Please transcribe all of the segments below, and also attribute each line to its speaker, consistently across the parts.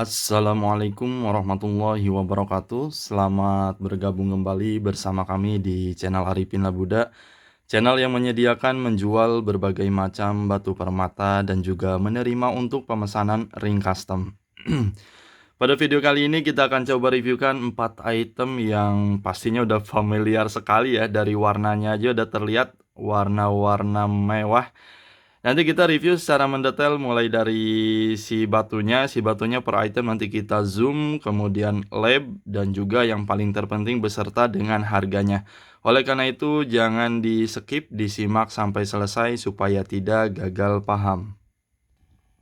Speaker 1: Assalamualaikum warahmatullahi wabarakatuh. Selamat bergabung kembali bersama kami di channel Arifin Labuda, channel yang menyediakan menjual berbagai macam batu permata dan juga menerima untuk pemesanan ring custom. Pada video kali ini kita akan coba reviewkan 4 item yang pastinya udah familiar sekali ya. Dari warnanya aja udah terlihat warna-warna mewah. Nanti kita review secara mendetail mulai dari si batunya per item nanti kita zoom, kemudian lab, dan juga yang paling terpenting beserta dengan harganya. Oleh karena itu jangan di skip, disimak sampai selesai supaya tidak gagal paham.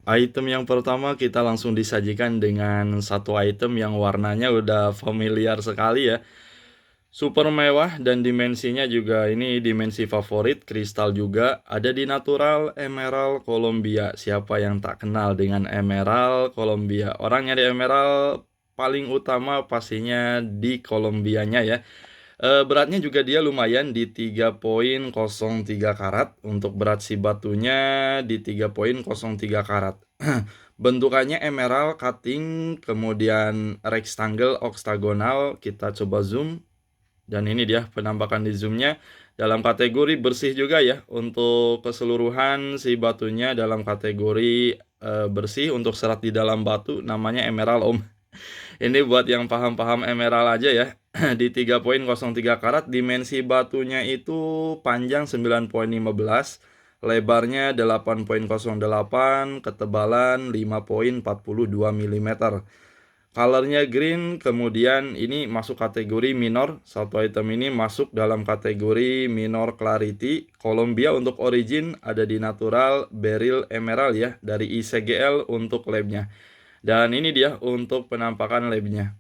Speaker 1: Item yang pertama kita langsung disajikan dengan satu item yang warnanya udah familiar sekali ya. Super mewah dan dimensinya juga ini dimensi favorit, kristal juga. Ada di natural Emerald Colombia. Siapa yang tak kenal dengan Emerald Colombia? Orang nyari Emerald paling utama pastinya di Colombianya ya. Beratnya juga dia lumayan di 3,03 karat. Untuk berat si batunya di 3,03 karat. Bentukannya emerald cutting, kemudian rectangle oktagonal. Kita coba zoom. Dan ini dia penampakan di zoomnya. Dalam kategori bersih juga ya. Untuk keseluruhan si batunya dalam kategori bersih. Untuk serat di dalam batu namanya emerald om. Ini buat yang paham-paham emerald aja ya. Di 3,03 karat. Dimensi batunya itu panjang 9,15, lebarnya 8,08, ketebalan 5,42 mm. Colornya green, kemudian ini masuk kategori minor. Satu item ini masuk dalam kategori minor clarity. Colombia untuk origin ada di natural beryl emerald ya, dari ICGL untuk labnya. Dan ini dia untuk penampakan labnya.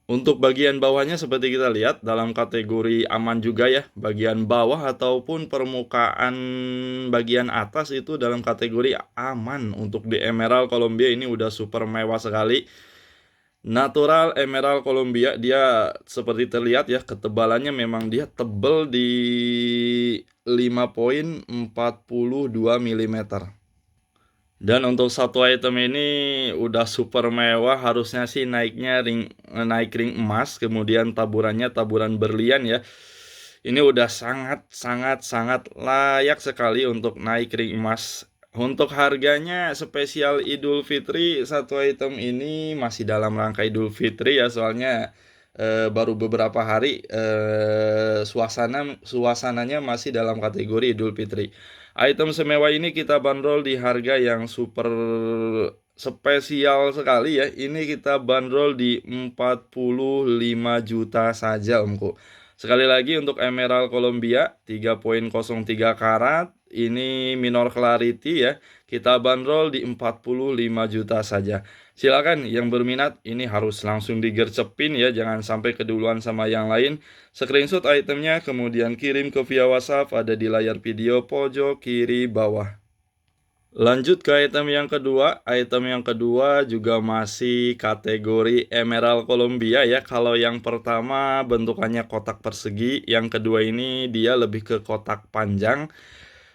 Speaker 1: Untuk bagian bawahnya seperti kita lihat dalam kategori aman juga ya. Bagian bawah ataupun permukaan bagian atas itu dalam kategori aman. Untuk di Emerald Colombia ini udah super mewah sekali. Natural Emerald Colombia dia seperti terlihat ya, ketebalannya memang dia tebel di 5,42 mm. Dan untuk satu item ini udah super mewah, harusnya sih naik ring emas, kemudian taburannya taburan berlian ya. Ini udah sangat layak sekali untuk naik ring emas. Untuk harganya spesial Idul Fitri, satu item ini masih dalam rangka Idul Fitri ya, soalnya baru beberapa hari, suasananya masih dalam kategori Idul Fitri. Item semewah ini kita bandrol di harga yang super spesial sekali ya. Ini kita bandrol di 45 juta saja omku. Sekali lagi untuk Emerald Colombia 3,03 karat. Ini minor clarity ya. Kita bandrol di 45 juta saja. Silakan yang berminat, ini harus langsung digercepin ya, jangan sampai keduluan sama yang lain. Screenshot itemnya kemudian kirim ke via WhatsApp, ada di layar video pojok kiri bawah. Lanjut ke item yang kedua. Item yang kedua juga masih kategori Emerald Colombia ya. Kalau yang pertama bentukannya kotak persegi, yang kedua ini dia lebih ke kotak panjang.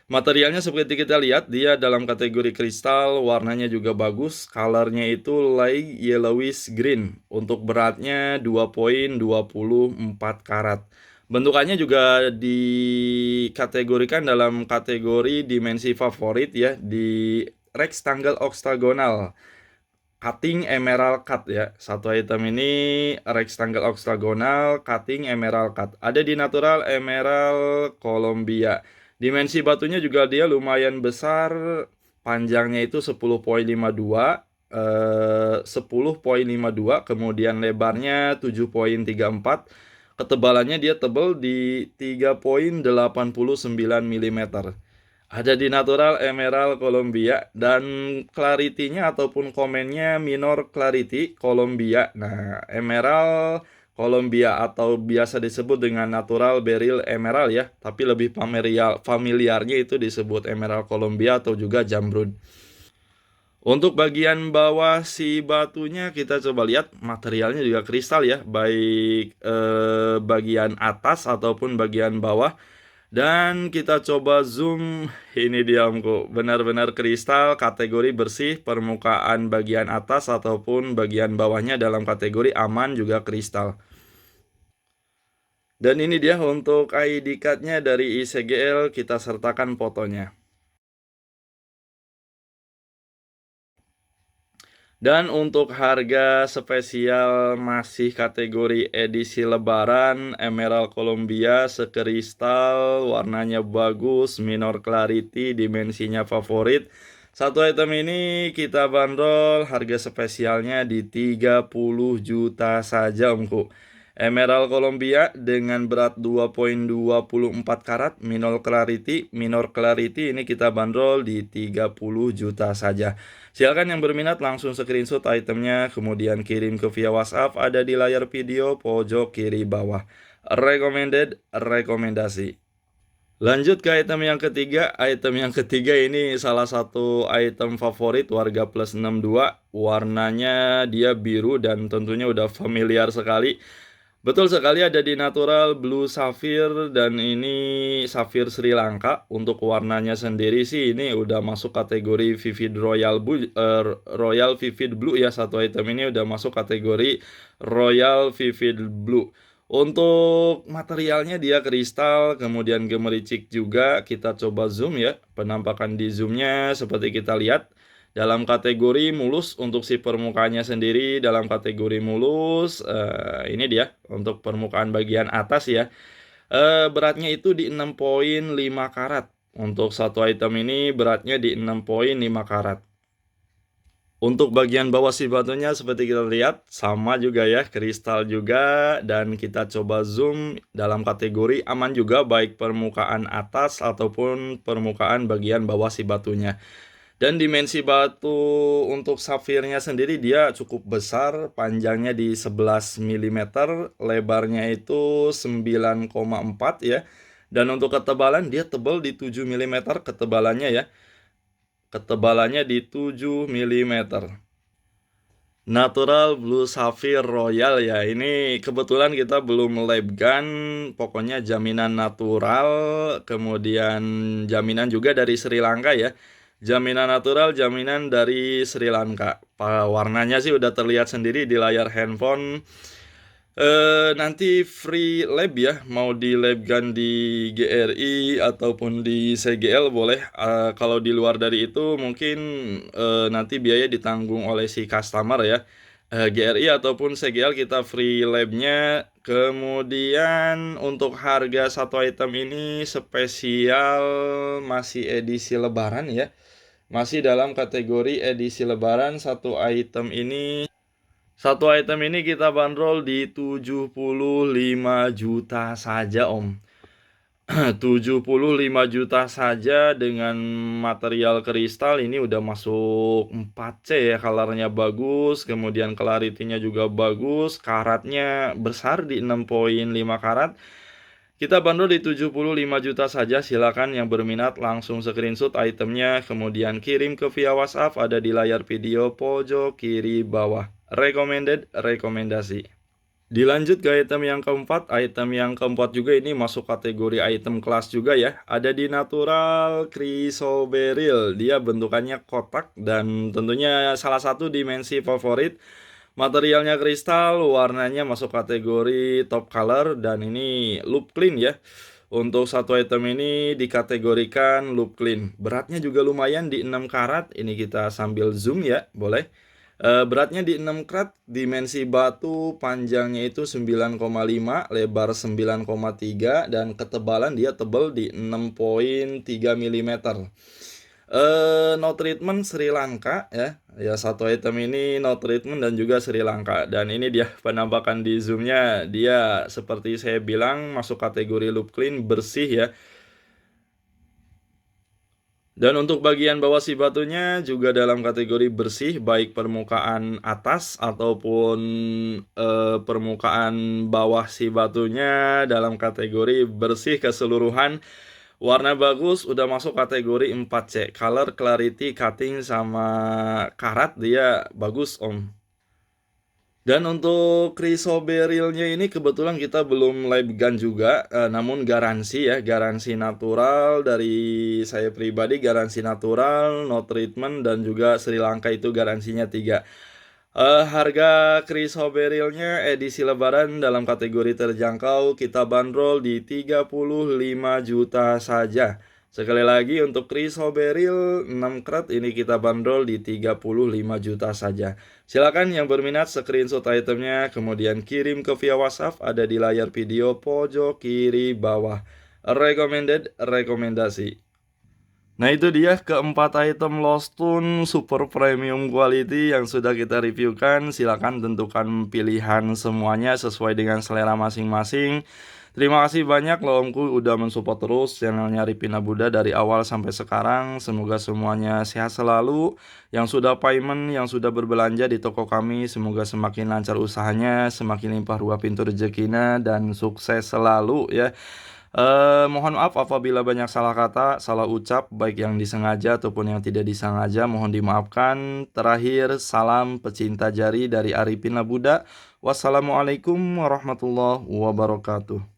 Speaker 1: Materialnya seperti kita lihat, dia dalam kategori kristal, warnanya juga bagus, colornya itu light yellowish green. Untuk beratnya 2,24 karat. Bentukannya juga dikategorikan dalam kategori dimensi favorit ya, di rectangle oktagonal. Cutting emerald cut ya. Satu item ini rectangle oktagonal, cutting emerald cut. Ada di natural Emerald Colombia. Dimensi batunya juga dia lumayan besar. Panjangnya itu 10,52, 10,52, kemudian lebarnya 7,34. Ketebalannya dia tebal di 3,89 mm. Ada di natural Emerald Colombia, dan clarity-nya ataupun komennya minor clarity Colombia. Nah, Emerald Colombia atau biasa disebut dengan natural beryl emerald ya, tapi lebih familiarnya itu disebut Emerald Colombia atau juga Jamrud. Untuk bagian bawah si batunya kita coba lihat, materialnya juga kristal ya, baik bagian atas ataupun bagian bawah. Dan kita coba zoom, ini dia Omku, benar-benar kristal, kategori bersih, permukaan bagian atas ataupun bagian bawahnya dalam kategori aman juga kristal. Dan ini dia untuk ID card-nya dari ICGL, kita sertakan fotonya. Dan untuk harga spesial masih kategori edisi lebaran, Emerald Columbia sekristal, warnanya bagus, minor clarity, dimensinya favorit. Satu item ini kita bandrol harga spesialnya di 30 juta saja Omku. Emerald Columbia dengan berat 2,24 karat, minor clarity ini kita bandrol di 30 juta saja. Silakan yang berminat langsung screenshot itemnya, kemudian kirim ke via WhatsApp, ada di layar video pojok kiri bawah. Recommended, rekomendasi. Lanjut ke item yang ketiga. Item yang ketiga ini salah satu item favorit warga plus 62. Warnanya dia biru dan tentunya udah familiar sekali. Betul sekali, ada di natural blue sapphire dan ini sapphire Sri Lanka. Untuk warnanya sendiri sih ini udah masuk kategori vivid royal vivid blue ya. Satu item ini udah masuk kategori royal vivid blue. Untuk materialnya dia kristal, kemudian gemericik juga. Kita coba zoom ya. Penampakan di zoomnya seperti kita lihat. Dalam kategori mulus, untuk si permukaannya sendiri dalam kategori mulus, ini dia untuk permukaan bagian atas ya. Beratnya itu di 6,5 karat. Untuk satu item ini beratnya di 6,5 karat. Untuk bagian bawah si batunya seperti kita lihat sama juga ya, kristal juga. Dan kita coba zoom dalam kategori aman juga, baik permukaan atas ataupun permukaan bagian bawah si batunya. Dan dimensi batu untuk safirnya sendiri dia cukup besar, panjangnya di 11 mm, lebarnya itu 9,4 ya. Dan untuk ketebalan dia tebal di 7 mm ketebalannya ya. Ketebalannya di 7 mm. Natural Blue Sapphire Royal ya. Ini kebetulan kita belum lab gun, pokoknya jaminan natural, kemudian jaminan juga dari Sri Lanka ya. Jaminan natural, jaminan dari Sri Lanka. Warnanya sih udah terlihat sendiri di layar handphone. Nanti free lab ya, mau di lab gun di GRI ataupun di CGL boleh. Kalau di luar dari itu mungkin nanti biaya ditanggung oleh si customer ya. GRI ataupun CGL kita free labnya. Kemudian untuk harga satu item ini spesial masih edisi lebaran ya. Masih dalam kategori edisi lebaran. Satu item ini kita bandrol di 75 juta saja Om. 75 juta saja dengan material kristal ini udah masuk 4C ya, colornya bagus, kemudian clarity-nya juga bagus, karatnya besar di 6,5 karat. Kita bandrol di 75 juta saja. Silakan yang berminat langsung screenshot itemnya, kemudian kirim ke via WhatsApp, ada di layar video pojok kiri bawah. Recommended, rekomendasi. Dilanjut ke item yang keempat. Item yang keempat juga ini masuk kategori item kelas juga ya. Ada di natural chrysoberyl. Dia bentukannya kotak dan tentunya salah satu dimensi favorit. Materialnya kristal, warnanya masuk kategori top color dan ini loop clean ya. Untuk satu item ini dikategorikan loop clean. Beratnya juga lumayan di 6 karat. Ini kita sambil zoom ya, boleh. Beratnya di 6 karat, dimensi batu panjangnya itu 9,5, lebar 9,3 dan ketebalan dia tebal di 6,3 mm. No treatment Sri Lanka ya. Ya, satu item ini no treatment dan juga Sri Lanka. Dan ini dia penampakan di zoomnya. Dia seperti saya bilang masuk kategori loop clean, bersih ya. Dan untuk bagian bawah si batunya juga dalam kategori bersih, baik permukaan atas ataupun permukaan bawah si batunya dalam kategori bersih keseluruhan. Warna bagus, udah masuk kategori 4C. Color, clarity, cutting, sama karat dia bagus Om. Dan untuk Chrysoberylnya ini kebetulan kita belum live gun juga, namun garansi ya, garansi natural dari saya pribadi, garansi natural, no treatment, dan juga Sri Lanka itu garansinya 3. Harga Chrysoberylnya edisi lebaran dalam kategori terjangkau kita bandrol di 35 juta saja. Sekali lagi untuk Chrysoberyl 6 krat ini kita bandrol di 35 juta saja. Silakan yang berminat screenshot itemnya kemudian kirim ke via WhatsApp, ada di layar video pojok kiri bawah. Recommended, rekomendasi. Nah itu dia keempat item Lost Tune super premium quality yang sudah kita reviewkan. Silakan tentukan pilihan semuanya sesuai dengan selera masing-masing. Terima kasih banyak loh Omku udah mensupport terus channelnya Arifin Labuda dari awal sampai sekarang. Semoga semuanya sehat selalu. Yang sudah payment, yang sudah berbelanja di toko kami, semoga semakin lancar usahanya, semakin limpah ruah pintu rezekinya, dan sukses selalu ya. Mohon maaf apabila banyak salah kata, salah ucap, baik yang disengaja ataupun yang tidak disengaja, mohon dimaafkan. Terakhir, salam pecinta jari dari Arifin Labuda. Wassalamualaikum warahmatullahi wabarakatuh.